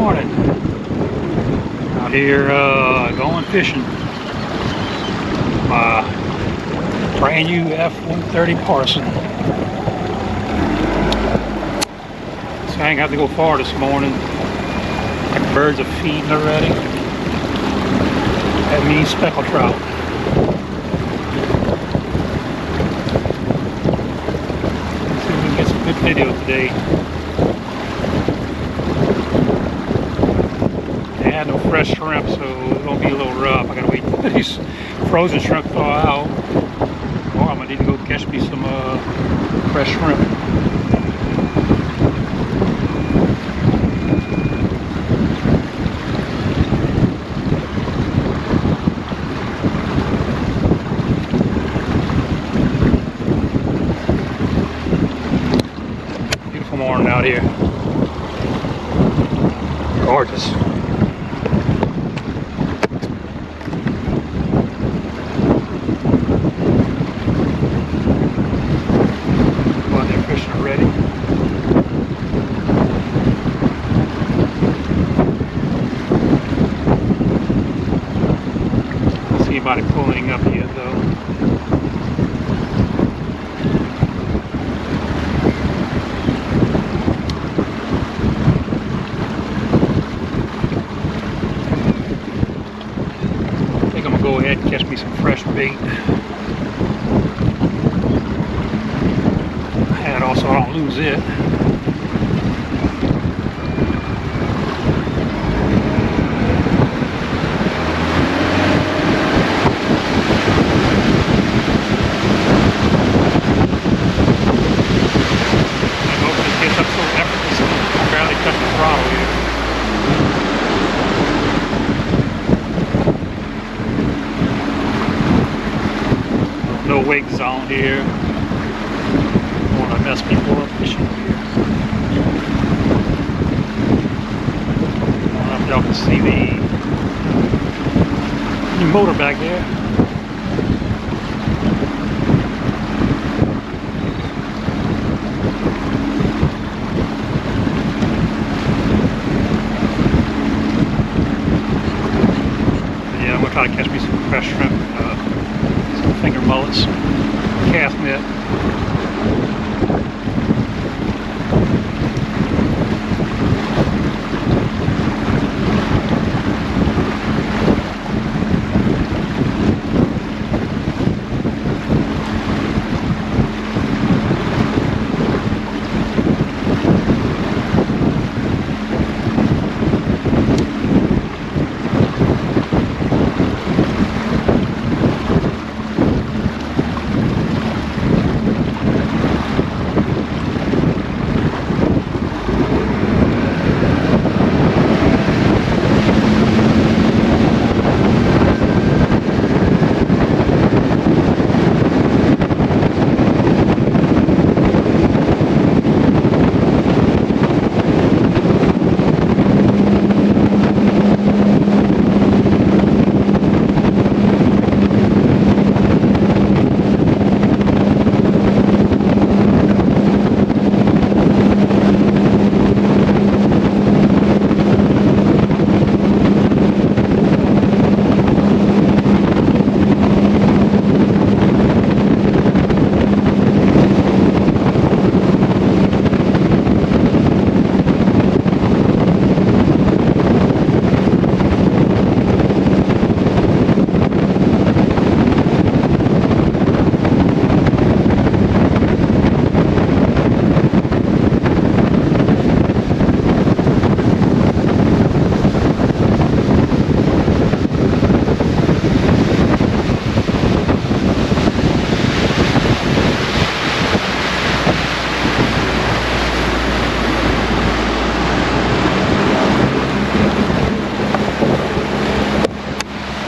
morning. Out here going fishing. My brand new F130 Parsun. So I ain't got to go far this morning. The birds are feeding already. That means speckled trout. Let's see if we can get some good video today. I had no fresh shrimp, so it's gonna be a little rough. I gotta wait till these frozen shrimp thaw out, or I'm gonna need to go catch me some fresh shrimp. Beautiful morning out here. Gorgeous. Already. Don't see anybody pulling up yet though. I think I'm gonna go ahead and catch me some fresh bait. So I don't lose it. I hope this gets up so effortlessly. I barely touch the throttle here. No wake zone here. Mess people up fishing here. I don't know if y'all can see the motor back there. Yeah, I'm gonna try to catch me some fresh shrimp, some finger mullets, cast net.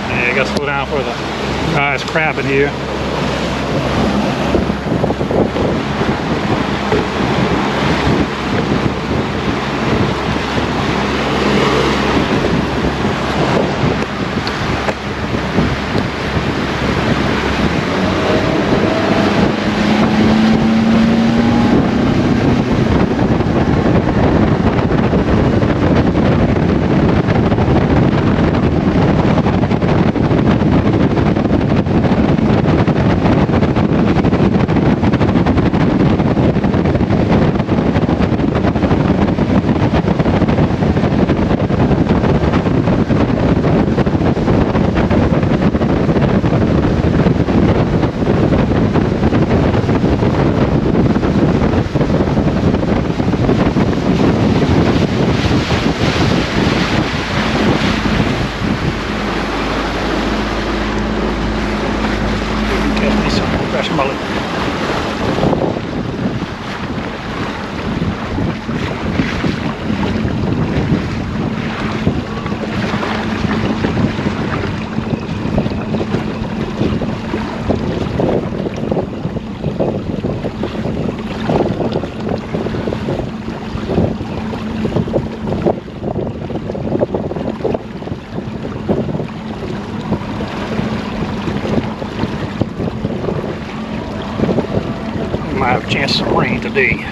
I gotta slow down for the guys crabbing here. chance of rain today.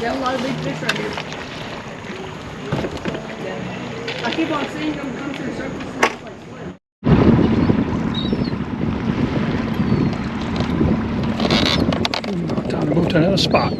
Got a lot of big fish right here. Yeah. I keep on seeing them come through circles and it's like swim. Time to move to another spot.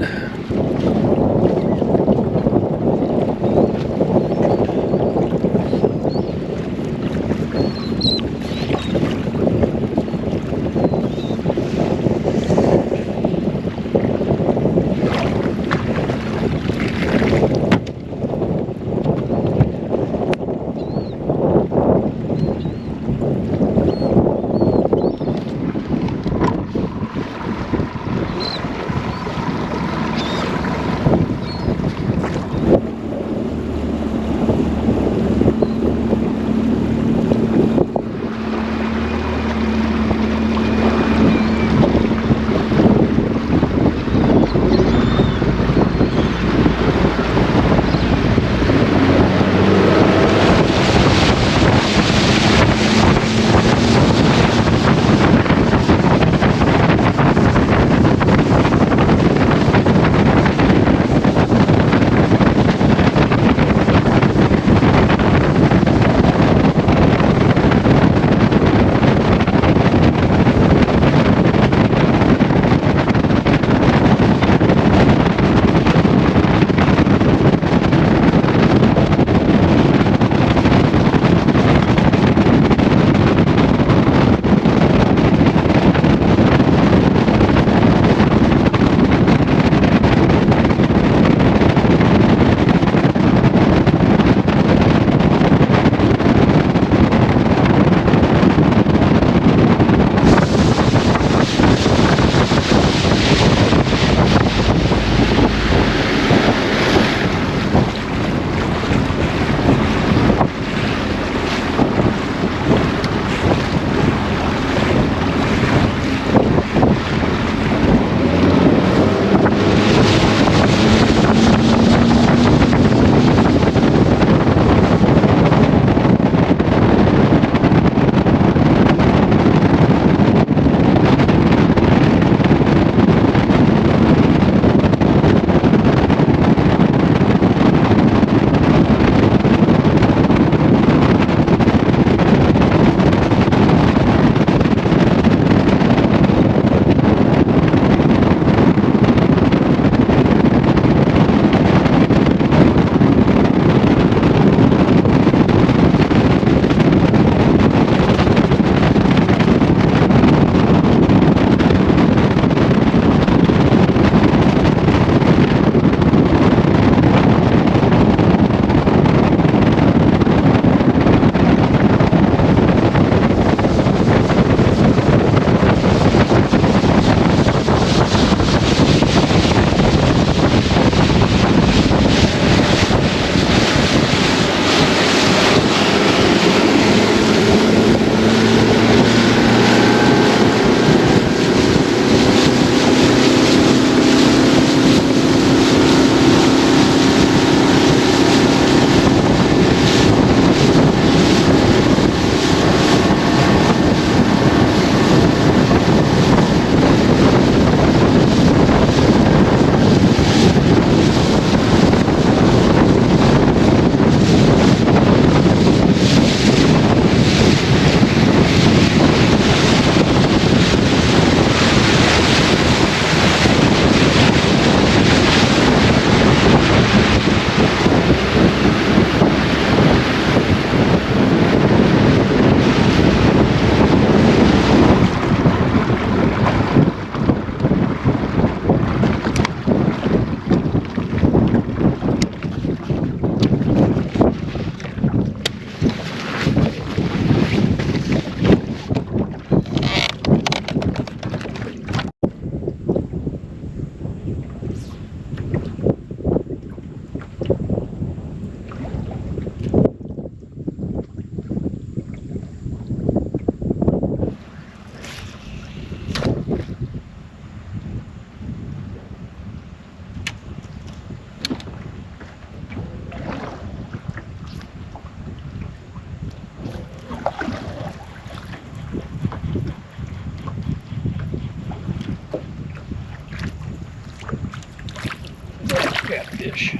catfish.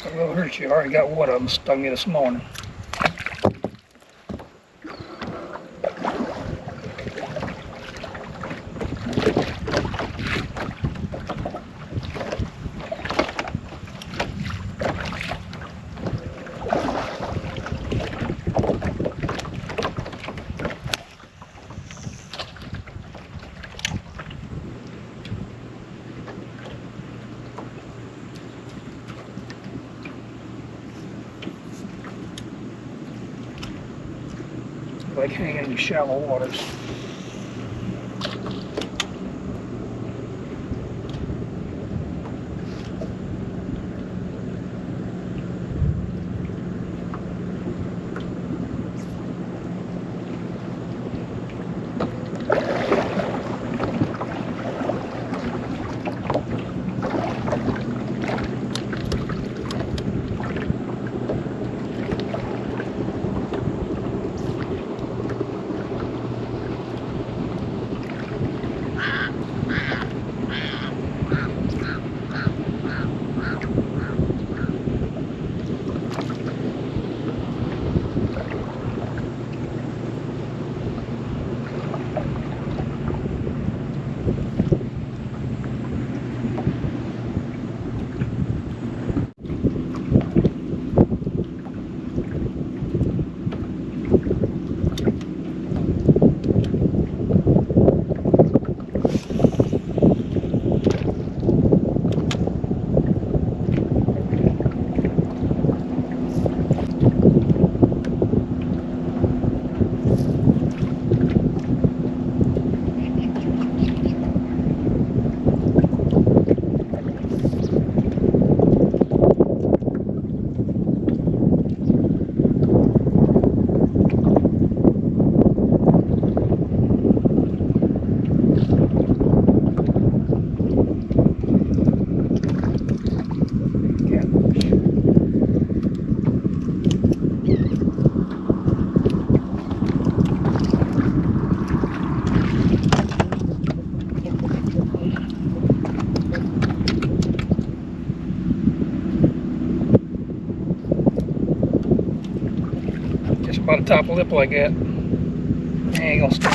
It will hurt you. I already got one of them stung me this morning. Like hanging in shallow waters. By the top lip like that. Ain't gonna stop.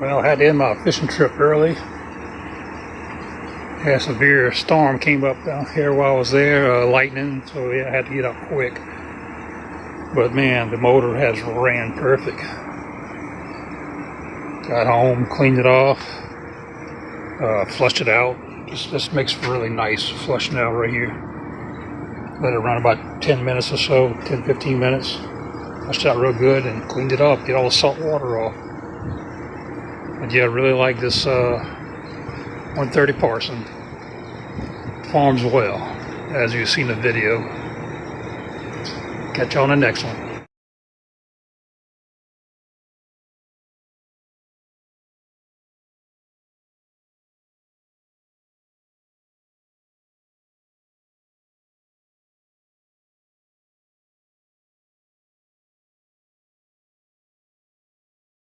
Well, I had to end my fishing trip early. A severe storm came up down here while I was there, lightning, so yeah, I had to get up quick. But man, the motor has ran perfect. Got home, cleaned it off, flushed it out. This makes really nice flushing out right here. Let it run about 10 minutes or so, 10-15 minutes. Flushed it out real good and cleaned it up, get all the salt water off. But yeah, I really like this 130 Parsun. Farms well, as you see in the video. Catch you on the next one.